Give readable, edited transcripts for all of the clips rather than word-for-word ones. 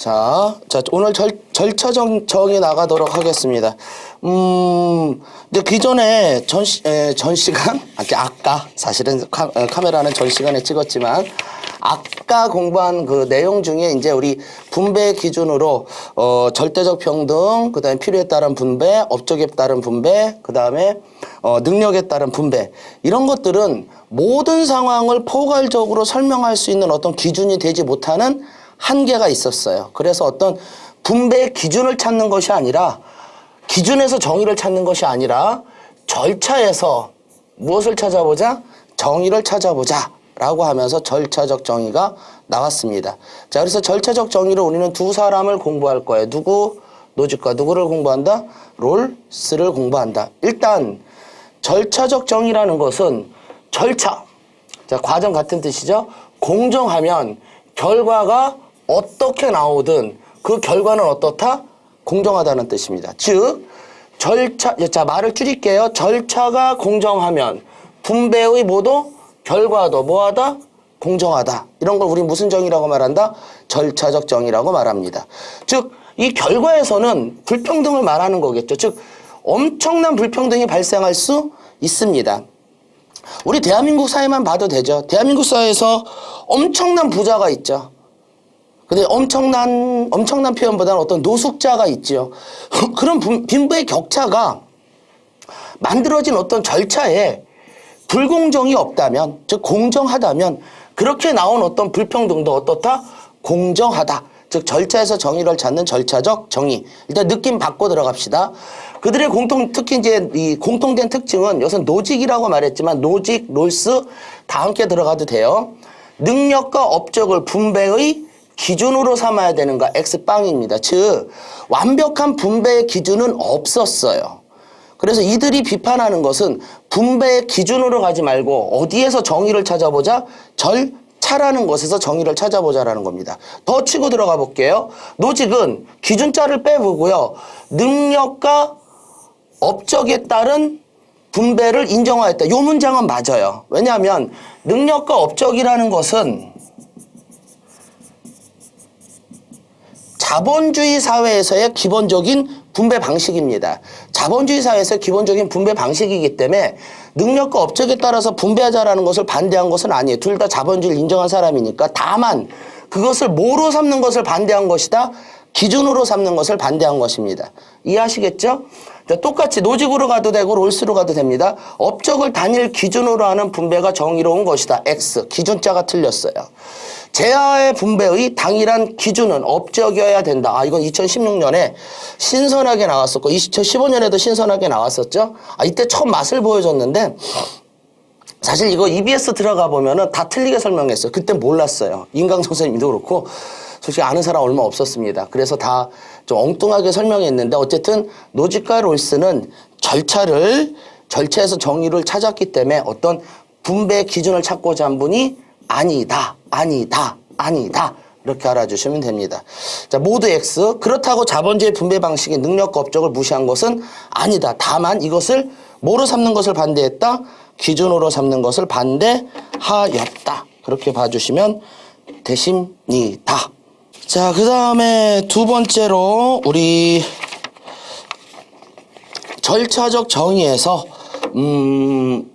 자, 오늘 절차 정의 나가도록 하겠습니다. 근데 기존에 전 시간, 아까 사실은 카메라는 전 시간에 찍었지만, 아까 공부한 그 내용 중에 이제 우리 분배 기준으로, 절대적 평등, 그 다음에 필요에 따른 분배, 업적에 따른 분배, 그 다음에, 능력에 따른 분배. 이런 것들은 모든 상황을 포괄적으로 설명할 수 있는 어떤 기준이 되지 못하는 한계가 있었어요. 그래서 어떤 분배의 기준을 찾는 것이 아니라 기준에서 정의를 찾는 것이 아니라 절차에서 무엇을 찾아보자? 정의를 찾아보자 라고 하면서 절차적 정의가 나왔습니다. 자, 그래서 절차적 정의를 우리는 두 사람을 공부할 거예요. 누구? 노직과 누구를 공부한다? 롤스를 공부한다. 일단 절차적 정의라는 것은 절차, 자, 과정 같은 뜻이죠. 공정하면 결과가 어떻게 나오든 그 결과는 어떻다? 공정하다는 뜻입니다. 즉, 자, 말을 줄일게요. 절차가 공정하면 분배의 모두 결과도 뭐하다? 공정하다. 이런 걸 우리 무슨 정의라고 말한다? 절차적 정의라고 말합니다. 즉, 이 결과에서는 불평등을 말하는 거겠죠. 즉, 엄청난 불평등이 발생할 수 있습니다. 우리 대한민국 사회만 봐도 되죠. 대한민국 사회에서 엄청난 부자가 있죠. 근데 엄청난 표현보다는 어떤 노숙자가 있죠. 그런 빈부의 격차가 만들어진 어떤 절차에 불공정이 없다면, 즉 공정하다면 그렇게 나온 어떤 불평등도 어떻다? 공정하다. 즉 절차에서 정의를 찾는 절차적 정의. 일단 느낌 받고 들어갑시다. 그들의 특히 이제 이 공통된 특징은 여기서 노직이라고 말했지만 노직, 롤스 다 함께 들어가도 돼요. 능력과 업적을 분배의 기준으로 삼아야 되는 거 X빵입니다. 즉 완벽한 분배의 기준은 없었어요. 그래서 이들이 비판하는 것은 분배의 기준으로 가지 말고 어디에서 정의를 찾아보자? 절차라는 것에서 정의를 찾아보자라는 겁니다. 더 치고 들어가 볼게요. 노직은 기준자를 빼보고요. 능력과 업적에 따른 분배를 인정하였다. 이 문장은 맞아요. 왜냐하면 능력과 업적이라는 것은 자본주의 사회에서의 기본적인 분배 방식입니다. 자본주의 사회에서의 기본적인 분배 방식이기 때문에 능력과 업적에 따라서 분배하자라는 것을 반대한 것은 아니에요. 둘 다 자본주의를 인정한 사람이니까. 다만 그것을 뭐로 삼는 것을 반대한 것이다? 기준으로 삼는 것을 반대한 것입니다. 이해하시겠죠? 똑같이 노직으로 가도 되고 롤스로 가도 됩니다. 업적을 단일 기준으로 하는 분배가 정의로운 것이다. X. 기준자가 틀렸어요. 재화의 분배의 당일한 기준은 업적이어야 된다. 이건 2016년에 신선하게 나왔었고 2015년에도 신선하게 나왔었죠. 이때 처음 맛을 보여줬는데 사실 이거 EBS 들어가 보면은 다 틀리게 설명했어요. 그때 몰랐어요. 인강 선생님도 그렇고 솔직히 아는 사람 얼마 없었습니다. 그래서 다 좀 엉뚱하게 설명했는데 어쨌든 노직과 롤스는 절차에서 정의를 찾았기 때문에 어떤 분배 기준을 찾고자 한 분이 아니다. 이렇게 알아주시면 됩니다. 자, 모두 X. 그렇다고 자본주의 분배 방식의 능력과 업적을 무시한 것은 아니다. 다만 이것을 뭐로 삼는 것을 반대했다? 기준으로 삼는 것을 반대하였다. 그렇게 봐주시면 되십니다. 자, 그 다음에 두 번째로 우리 절차적 정의에서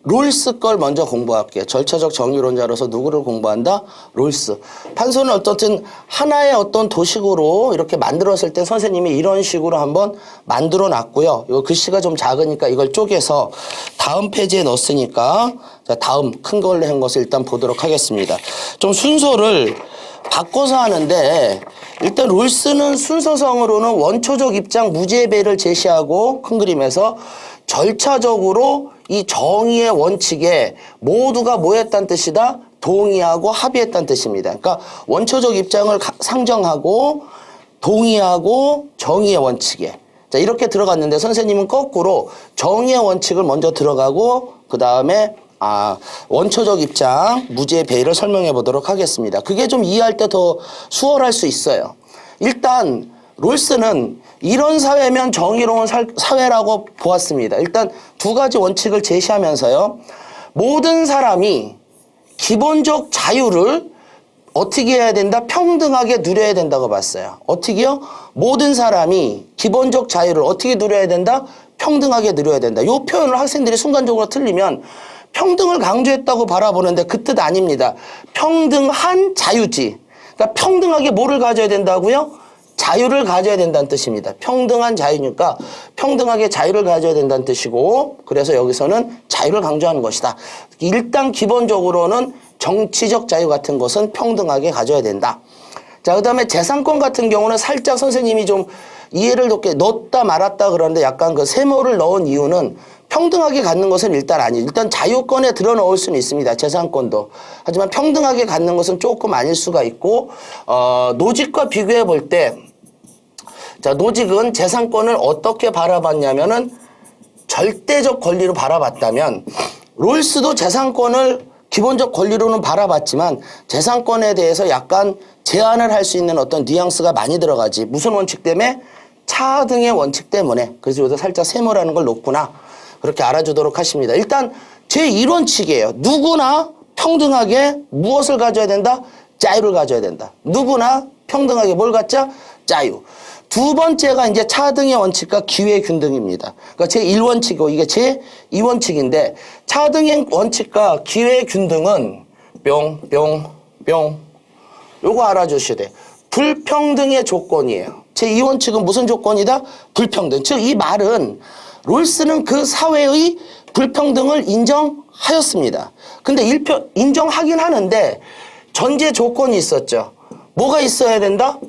롤스 걸 먼저 공부할게요. 절차적 정의론자로서 누구를 공부한다? 롤스. 판소는 어떻든 하나의 어떤 도식으로 이렇게 만들었을 때 선생님이 이런 식으로 한번 만들어 놨고요. 이거 글씨가 좀 작으니까 이걸 쪼개서 다음 페이지에 넣었으니까 자, 다음 큰 걸로 한 것을 일단 보도록 하겠습니다. 좀 순서를 바꿔서 하는데 일단 롤스는 순서상으로는 원초적 입장 무죄배를 제시하고 큰 그림에서 절차적으로 이 정의의 원칙에 모두가 뭐였다는 뜻이다? 동의하고 합의했다는 뜻입니다. 그러니까 원초적 입장을 상정하고 동의하고 정의의 원칙에 자 이렇게 들어갔는데 선생님은 거꾸로 정의의 원칙을 먼저 들어가고 그 다음에 원초적 입장 무죄 배의를 설명해 보도록 하겠습니다. 그게 좀 이해할 때 더 수월할 수 있어요. 일단 롤스는 이런 사회면 정의로운 사회라고 보았습니다. 일단 두 가지 원칙을 제시하면서요. 모든 사람이 기본적 자유를 어떻게 해야 된다? 평등하게 누려야 된다고 봤어요. 어떻게요? 모든 사람이 기본적 자유를 어떻게 누려야 된다? 평등하게 누려야 된다. 이 표현을 학생들이 순간적으로 틀리면 평등을 강조했다고 바라보는데 그 뜻 아닙니다. 평등한 자유지. 그러니까 평등하게 뭐를 가져야 된다고요? 자유를 가져야 된다는 뜻입니다. 평등한 자유니까 평등하게 자유를 가져야 된다는 뜻이고, 그래서 여기서는 자유를 강조하는 것이다. 일단 기본적으로는 정치적 자유 같은 것은 평등하게 가져야 된다. 자, 그 다음에 재산권 같은 경우는 살짝 선생님이 좀 이해를 돕게 넣었다 말았다 그러는데 약간 그 세모를 넣은 이유는 평등하게 갖는 것은 일단 아니에요. 일단 자유권에 들어 넣을 수는 있습니다. 재산권도. 하지만 평등하게 갖는 것은 조금 아닐 수가 있고, 노직과 비교해 볼 때, 자, 노직은 재산권을 어떻게 바라봤냐면은 절대적 권리로 바라봤다면, 롤스도 재산권을 기본적 권리로는 바라봤지만 재산권에 대해서 약간 제한을 할 수 있는 어떤 뉘앙스가 많이 들어가지. 무슨 원칙 때문에? 차등의 원칙 때문에. 그래서 여기서 살짝 세모라는 걸 놓구나. 그렇게 알아주도록 하십니다. 일단 제1원칙이에요. 누구나 평등하게 무엇을 가져야 된다? 자유를 가져야 된다. 누구나 평등하게 뭘 갖자? 자유. 두 번째가 이제 차등의 원칙과 기회의 균등입니다. 그러니까 제1원칙이고 이게 제2원칙인데 차등의 원칙과 기회의 균등은 뿅 요거 알아주셔야 돼요. 불평등의 조건이에요. 제2원칙은 무슨 조건이다? 불평등. 즉 이 말은 롤스는 그 사회의 불평등을 인정하였습니다. 근데 인정하긴 하는데 전제 조건이 있었죠. 뭐가 있어야 된다?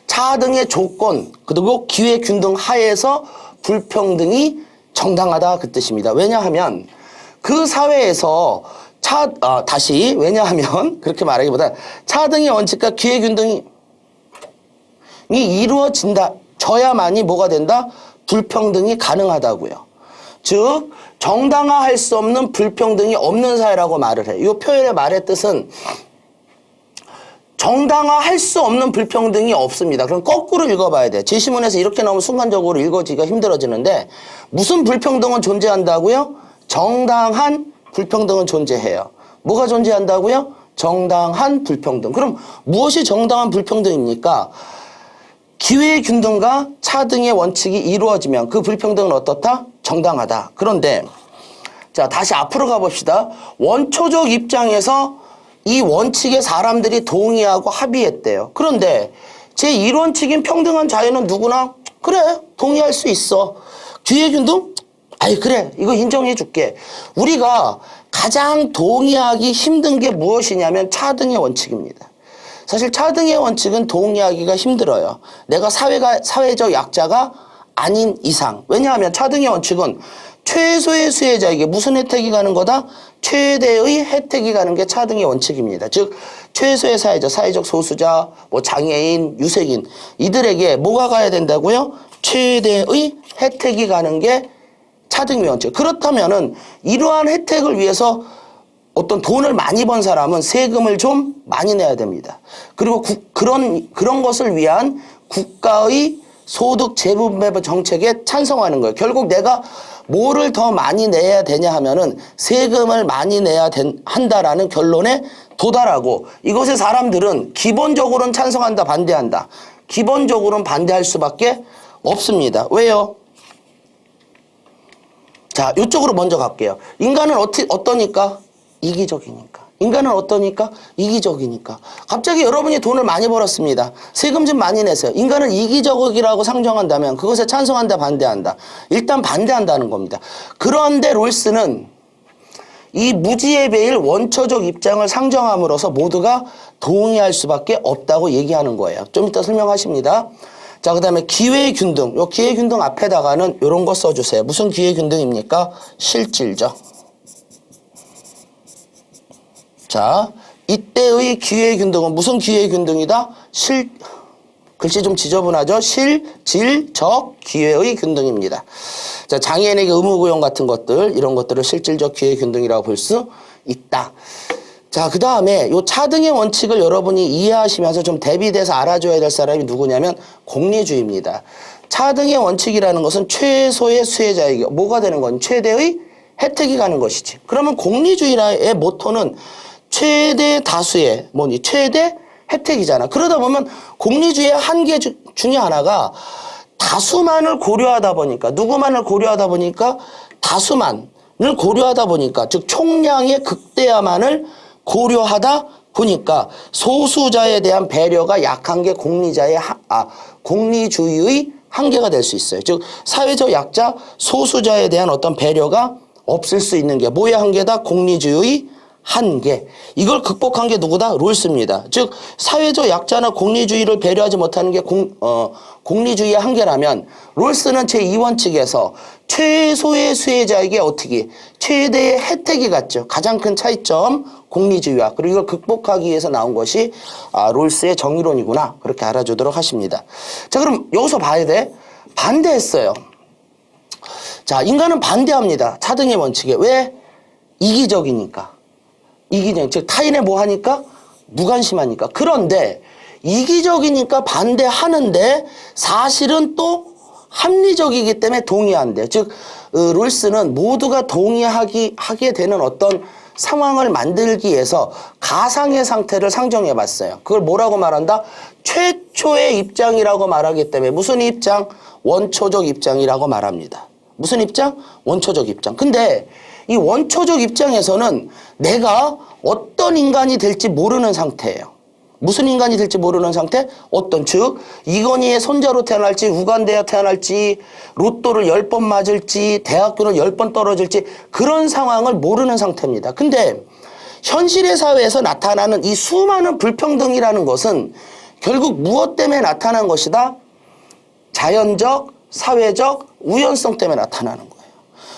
차등의 조건 그리고 기회균등 하에서 불평등이 정당하다 그 뜻입니다. 왜냐하면 그 사회에서 왜냐하면 그렇게 말하기보다 차등의 원칙과 기회균등이 이루어져야만이 뭐가 된다? 불평등이 가능하다고요. 즉 정당화할 수 없는 불평등이 없는 사회라고 말을 해요. 이 표현의 말의 뜻은 정당화할 수 없는 불평등이 없습니다. 그럼 거꾸로 읽어봐야 돼. 제시문에서 이렇게 나오면 순간적으로 읽어지기가 힘들어지는데 무슨 불평등은 존재한다고요? 정당한 불평등은 존재해요. 뭐가 존재한다고요? 정당한 불평등. 그럼 무엇이 정당한 불평등입니까? 기회의 균등과 차등의 원칙이 이루어지면 그 불평등은 어떻다? 정당하다. 그런데 자 다시 앞으로 가봅시다. 원초적 입장에서 이 원칙에 사람들이 동의하고 합의했대요. 그런데 제1원칙인 평등한 자유는 누구나 그래 동의할 수 있어. 기회의 균등? 아이 그래 이거 인정해 줄게. 우리가 가장 동의하기 힘든 게 무엇이냐면 차등의 원칙입니다. 사실 차등의 원칙은 동의하기가 힘들어요. 내가 사회적 약자가 아닌 이상. 왜냐하면 차등의 원칙은 최소의 수혜자에게 무슨 혜택이 가는 거다? 최대의 혜택이 가는 게 차등의 원칙입니다. 즉 최소의 사회적 소수자, 장애인, 유색인 이들에게 뭐가 가야 된다고요? 최대의 혜택이 가는 게 차등의 원칙. 그렇다면은 이러한 혜택을 위해서 어떤 돈을 많이 번 사람은 세금을 좀 많이 내야 됩니다. 그리고 그런 것을 위한 국가의 소득 재분배 정책에 찬성하는 거예요. 결국 내가 뭐를 더 많이 내야 되냐 하면은 세금을 많이 내야 한다라는 결론에 도달하고 이것에 사람들은 기본적으로는 찬성한다, 반대한다. 기본적으로는 반대할 수밖에 없습니다. 왜요? 자, 이쪽으로 먼저 갈게요. 인간은 어떠니까? 이기적이니까. 인간은 어떠니까? 이기적이니까. 갑자기 여러분이 돈을 많이 벌었습니다. 세금 좀 많이 내세요. 인간은 이기적이라고 상정한다면 그것에 찬성한다, 반대한다. 일단 반대한다는 겁니다. 그런데 롤스는 이 무지의 배일 원초적 입장을 상정함으로써 모두가 동의할 수밖에 없다고 얘기하는 거예요. 좀 이따 설명하십니다. 자, 그 다음에 기회의 균등. 요 기회의 균등 앞에다가는 요런 거 써주세요. 무슨 기회의 균등입니까? 실질적. 자, 이때의 기회의 균등은 무슨 기회의 균등이다? 글씨 좀 지저분하죠? 실질적 기회의 균등입니다. 자, 장애인에게 의무고용 같은 것들, 이런 것들을 실질적 기회의 균등이라고 볼 수 있다. 자, 그 다음에 요 차등의 원칙을 여러분이 이해하시면서 좀 대비돼서 알아줘야 될 사람이 누구냐면 공리주의입니다. 차등의 원칙이라는 것은 최소의 수혜자에게 뭐가 되는 건 최대의 혜택이 가는 것이지. 그러면 공리주의의 모토는 최대 다수의 뭐니 최대 혜택이잖아. 그러다 보면 공리주의의 한계 중에 하나가 다수만을 고려하다 보니까 누구만을 고려하다 보니까 다수만을 고려하다 보니까 즉 총량의 극대화만을 고려하다 보니까 소수자에 대한 배려가 약한 게 공리주의의 한계가 될 수 있어요. 즉 사회적 약자 소수자에 대한 어떤 배려가 없을 수 있는 게 뭐의 한계다? 공리주의의 한계. 이걸 극복한 게 누구다? 롤스입니다. 즉 사회적 약자나 공리주의를 배려하지 못하는 게 공리주의의 한계라면 롤스는 제2원칙에서 최소의 수혜자에게 어떻게 최대의 혜택이 갔죠. 가장 큰 차이점 공리주의와 그리고 이걸 극복하기 위해서 나온 것이 롤스의 정의론이구나. 그렇게 알아주도록 하십니다. 자, 그럼 여기서 봐야 돼. 반대했어요. 자, 인간은 반대합니다. 차등의 원칙에. 왜? 이기적이니까. 이기적, 즉 타인에 뭐 하니까? 무관심하니까. 그런데 이기적이니까 반대하는데 사실은 또 합리적이기 때문에 동의한대. 즉 롤스는 모두가 동의하게 되는 어떤 상황을 만들기 위해서 가상의 상태를 상정해 봤어요. 그걸 뭐라고 말한다? 최초의 입장이라고 말하기 때문에 무슨 입장? 원초적 입장이라고 말합니다. 무슨 입장? 원초적 입장. 근데 이 원초적 입장에서는 내가 어떤 인간이 될지 모르는 상태예요. 무슨 인간이 될지 모르는 상태? 어떤, 즉 이건희의 손자로 태어날지 우간대에 태어날지 로또를 10번 맞을지 대학교를 10번 떨어질지 그런 상황을 모르는 상태입니다. 근데 현실의 사회에서 나타나는 이 수많은 불평등이라는 것은 결국 무엇 때문에 나타난 것이다? 자연적, 사회적 우연성 때문에 나타나는 거예요.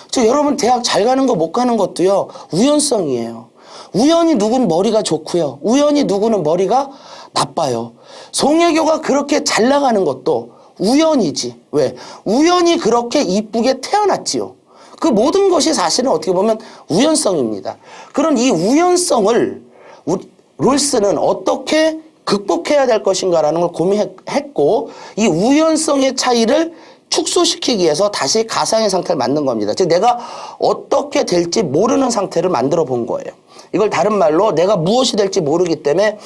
즉 여러분 대학 잘 가는 거 못 가는 것도요 우연성이에요. 우연히 누군 머리가 좋고요. 우연히 누구는 머리가 나빠요. 송혜교가 그렇게 잘 나가는 것도 우연이지. 왜? 우연히 그렇게 이쁘게 태어났지요. 그 모든 것이 사실은 어떻게 보면 우연성입니다. 그런 이 우연성을 롤스는 어떻게 극복해야 될 것인가라는 걸 고민했고 이 우연성의 차이를 축소시키기 위해서 다시 가상의 상태를 만든 겁니다. 즉 내가 어떻게 될지 모르는 상태를 만들어 본 거예요. 이걸 다른 말로 내가 무엇이 될지 모르기 때문에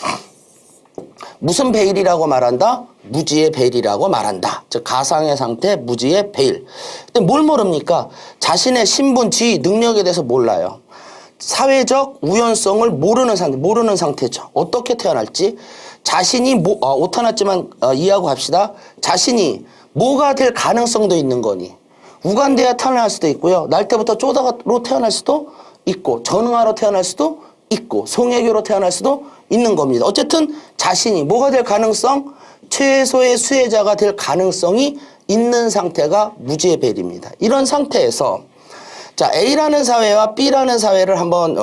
무슨 베일이라고 말한다? 무지의 베일이라고 말한다. 즉 가상의 상태, 무지의 베일. 근데 뭘 모릅니까? 자신의 신분, 지위, 능력에 대해서 몰라요. 사회적 우연성을 모르는 상태죠. 어떻게 태어날지. 자신이 오타났지만 이해하고 합시다. 자신이 뭐가 될 가능성도 있는 거니. 우간대에 태어날 수도 있고요. 날 때부터 쪼다가로 태어날 수도 있고 전응아로 태어날 수도 있고 송혜교로 태어날 수도 있는 겁니다. 어쨌든 자신이 뭐가 될 가능성? 최소의 수혜자가 될 가능성이 있는 상태가 무지의 벨입니다. 이런 상태에서 자 A라는 사회와 B라는 사회를 한번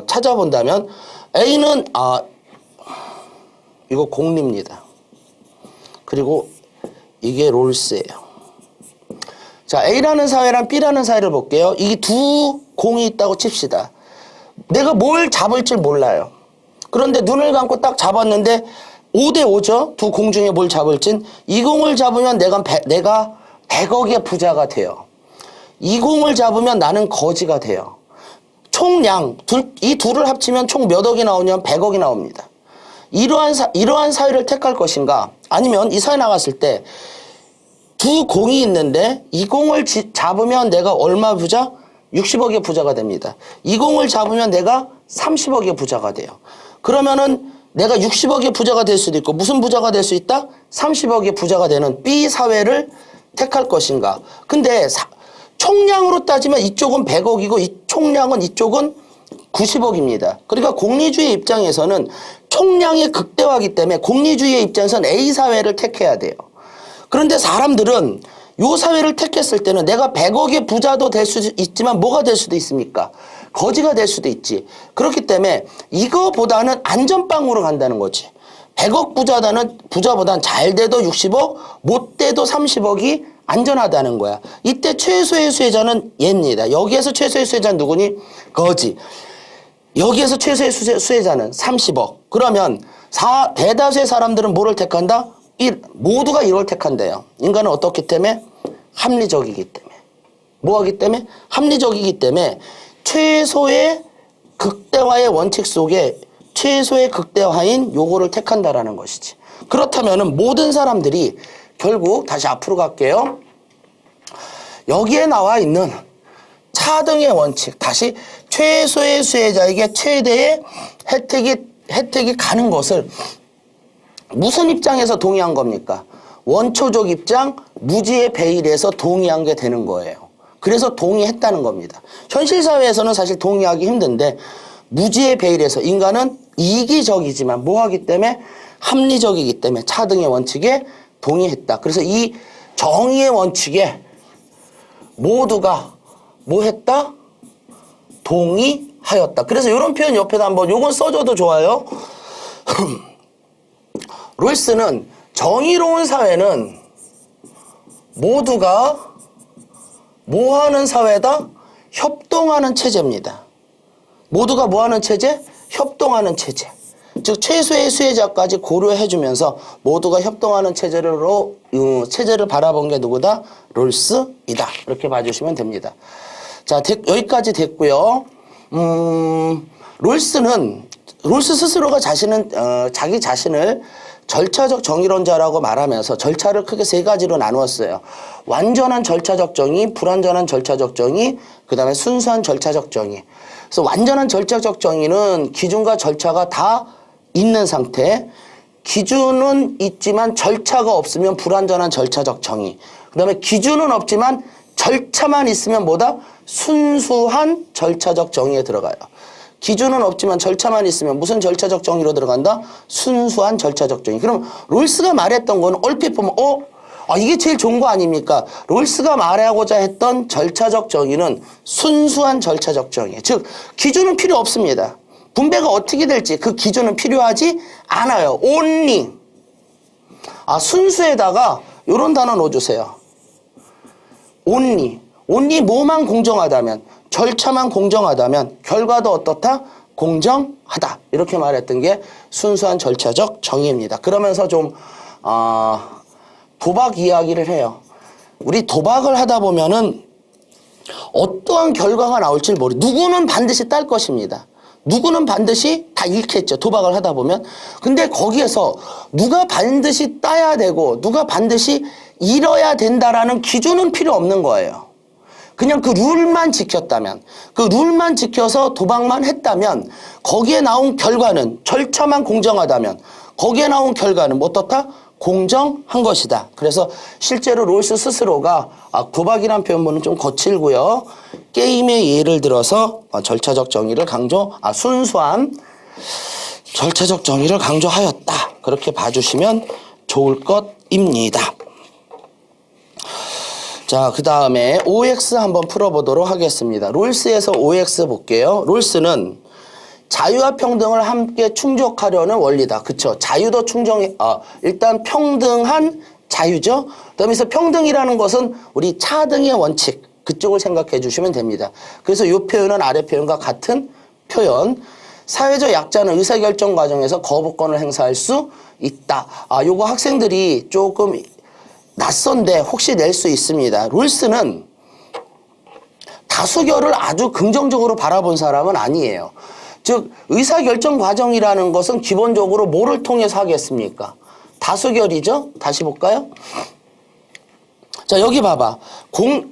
찾아본다면 A는 이거 공리입니다. 그리고 이게 롤스예요. 자, A라는 사회랑 B라는 사회를 볼게요. 이 두 공이 있다고 칩시다. 내가 뭘 잡을지 몰라요. 그런데 눈을 감고 딱 잡았는데 5대 5죠. 두 공 중에 뭘 잡을진. 이 공을 잡으면 내가 100억의 부자가 돼요. 이 공을 잡으면 나는 거지가 돼요. 총량 이 둘을 합치면 총 몇 억이 나오냐면 100억이 나옵니다. 이러한 사회를 택할 것인가? 아니면 이 사회 나갔을 때 두 공이 있는데 이 공을 잡으면 내가 얼마 부자? 60억의 부자가 됩니다. 이 공을 잡으면 내가 30억의 부자가 돼요. 그러면은 내가 60억의 부자가 될 수도 있고 무슨 부자가 될 수 있다? 30억의 부자가 되는 B 사회를 택할 것인가? 근데 총량으로 따지면 이쪽은 100억이고 이 총량은 이쪽은 90억입니다. 그러니까 공리주의 입장에서는 총량의 극대화이기 때문에 공리주의의 입장에서는 A 사회를 택해야 돼요. 그런데 사람들은 이 사회를 택했을 때는 내가 100억의 부자도 될 수도 있지만 뭐가 될 수도 있습니까? 거지가 될 수도 있지. 그렇기 때문에 이거보다는 안전빵으로 간다는 거지. 100억 부자보다는 잘 돼도 60억, 못 돼도 30억이 안전하다는 거야. 이때 최소의 수혜자는 얘입니다. 여기에서 최소의 수혜자는 누구니? 거지. 여기에서 최소의 수혜자는 30억. 그러면 대다수의 사람들은 뭐를 택한다? 모두가 이걸 택한대요. 인간은 어떻기 때문에? 합리적이기 때문에. 뭐하기 때문에? 합리적이기 때문에 최소의 극대화의 원칙 속에 최소의 극대화인 요거를 택한다라는 것이지. 그렇다면은 모든 사람들이 결국 다시 앞으로 갈게요. 여기에 나와 있는 차등의 원칙, 다시 최소의 수혜자에게 최대의 혜택이 가는 것을 무슨 입장에서 동의한 겁니까? 원초적 입장, 무지의 배일에서 동의한 게 되는 거예요. 그래서 동의했다는 겁니다. 현실 사회에서는 사실 동의하기 힘든데 무지의 배일에서 인간은 이기적이지만 뭐하기 때문에 합리적이기 때문에 차등의 원칙에 동의했다. 그래서 이 정의의 원칙에 모두가 뭐 했다? 동의하였다. 그래서 이런 표현 옆에다 한번 요건 써줘도 좋아요. 롤스는 정의로운 사회는 모두가 뭐 하는 사회다? 협동하는 체제입니다. 모두가 뭐 하는 체제? 협동하는 체제. 즉 최소의 수혜자까지 고려해주면서 모두가 협동하는 체제를 바라본 게 누구다? 롤스이다. 이렇게 봐주시면 됩니다. 자, 여기까지 됐고요. 롤스 스스로가 자기 자신을 절차적 정의론자라고 말하면서 절차를 크게 세 가지로 나누었어요. 완전한 절차적 정의, 불완전한 절차적 정의, 그 다음에 순수한 절차적 정의. 그래서 완전한 절차적 정의는 기준과 절차가 다 있는 상태, 기준은 있지만 절차가 없으면 불완전한 절차적 정의. 그 다음에 기준은 없지만 절차만 있으면 뭐다? 순수한 절차적 정의에 들어가요. 기준은 없지만 절차만 있으면 무슨 절차적 정의로 들어간다? 순수한 절차적 정의. 그럼 롤스가 말했던 거는 얼핏 보면 이게 제일 좋은 거 아닙니까? 롤스가 말하고자 했던 절차적 정의는 순수한 절차적 정의. 즉 기준은 필요 없습니다. 분배가 어떻게 될지 그 기준은 필요하지 않아요. only. 순수에다가 이런 단어 넣어주세요. only. only 뭐만 공정하다면, 절차만 공정하다면 결과도 어떻다? 공정하다. 이렇게 말했던 게 순수한 절차적 정의입니다. 그러면서 좀 도박 이야기를 해요. 우리 도박을 하다 보면은 어떠한 결과가 나올지 누구는 반드시 딸 것입니다. 누구는 반드시 다 잃겠죠. 도박을 하다 보면. 근데 거기에서 누가 반드시 따야 되고 누가 반드시 잃어야 된다라는 기준은 필요 없는 거예요. 그냥 그 룰만 지켰다면, 그 룰만 지켜서 도박만 했다면 거기에 나온 결과는 절차만 공정하다면 거기에 나온 결과는 뭐 어떻다? 공정한 것이다. 그래서 실제로 롤스 스스로가 도박이란 표현은 좀 거칠고요. 게임의 예를 들어서 절차적 정의를 순수한 절차적 정의를 강조하였다. 그렇게 봐주시면 좋을 것입니다. 자, 그 다음에 OX 한번 풀어보도록 하겠습니다. 롤스에서 OX 볼게요. 롤스는 자유와 평등을 함께 충족하려는 원리다. 그쵸? 자유도 일단 평등한 자유죠? 그다음에서 평등이라는 것은 우리 차등의 원칙, 그쪽을 생각해 주시면 됩니다. 그래서 이 표현은 아래 표현과 같은 표현. 사회적 약자는 의사결정 과정에서 거부권을 행사할 수 있다. 요거 학생들이 조금 낯선데 혹시 낼 수 있습니다. 롤스는 다수결을 아주 긍정적으로 바라본 사람은 아니에요. 즉 의사결정 과정이라는 것은 기본적으로 뭐를 통해서 하겠습니까? 다수결이죠? 다시 볼까요? 자, 여기 봐봐.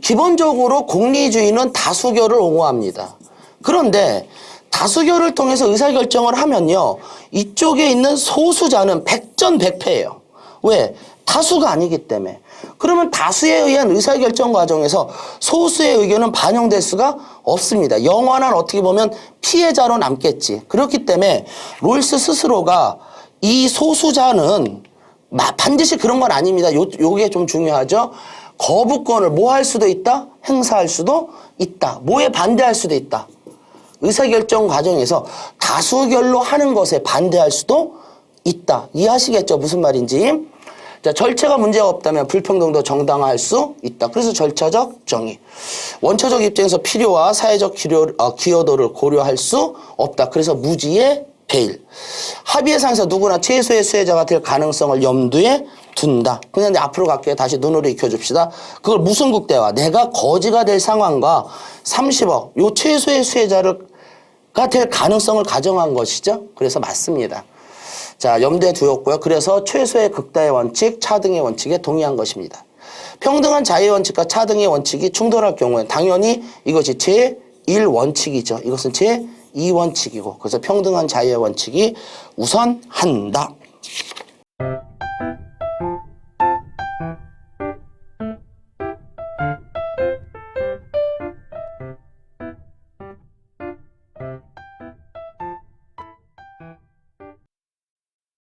기본적으로 공리주의는 다수결을 옹호합니다. 그런데 다수결을 통해서 의사결정을 하면요, 이쪽에 있는 소수자는 백전백패예요. 왜? 다수가 아니기 때문에. 그러면 다수에 의한 의사결정 과정에서 소수의 의견은 반영될 수가 없습니다. 영원한 어떻게 보면 피해자로 남겠지. 그렇기 때문에 롤스 스스로가 이 소수자는 반드시 그런 건 아닙니다. 요게 좀 중요하죠. 거부권을 뭐 할 수도 있다? 행사할 수도 있다. 뭐에 반대할 수도 있다. 의사결정 과정에서 다수결로 하는 것에 반대할 수도 있다. 이해하시겠죠? 무슨 말인지. 자, 절차가 문제가 없다면 불평등도 정당화할 수 있다. 그래서 절차적 정의. 원초적 입장에서 필요와 사회적 기여도를 고려할 수 없다. 그래서 무지의 배일. 합의의 상에서 누구나 최소의 수혜자가 될 가능성을 염두에 둔다. 그냥 앞으로 갈게요. 다시 눈으로 익혀줍시다. 그걸 무슨 국대화? 내가 거지가 될 상황과 30억, 요 최소의 수혜자를 될 가능성을 가정한 것이죠. 그래서 맞습니다. 자, 염두에 두었고요. 그래서 최소의 극다의 원칙, 차등의 원칙에 동의한 것입니다. 평등한 자유의 원칙과 차등의 원칙이 충돌할 경우에 당연히 이것이 제1원칙이죠. 이것은 제2원칙이고 그래서 평등한 자유의 원칙이 우선한다.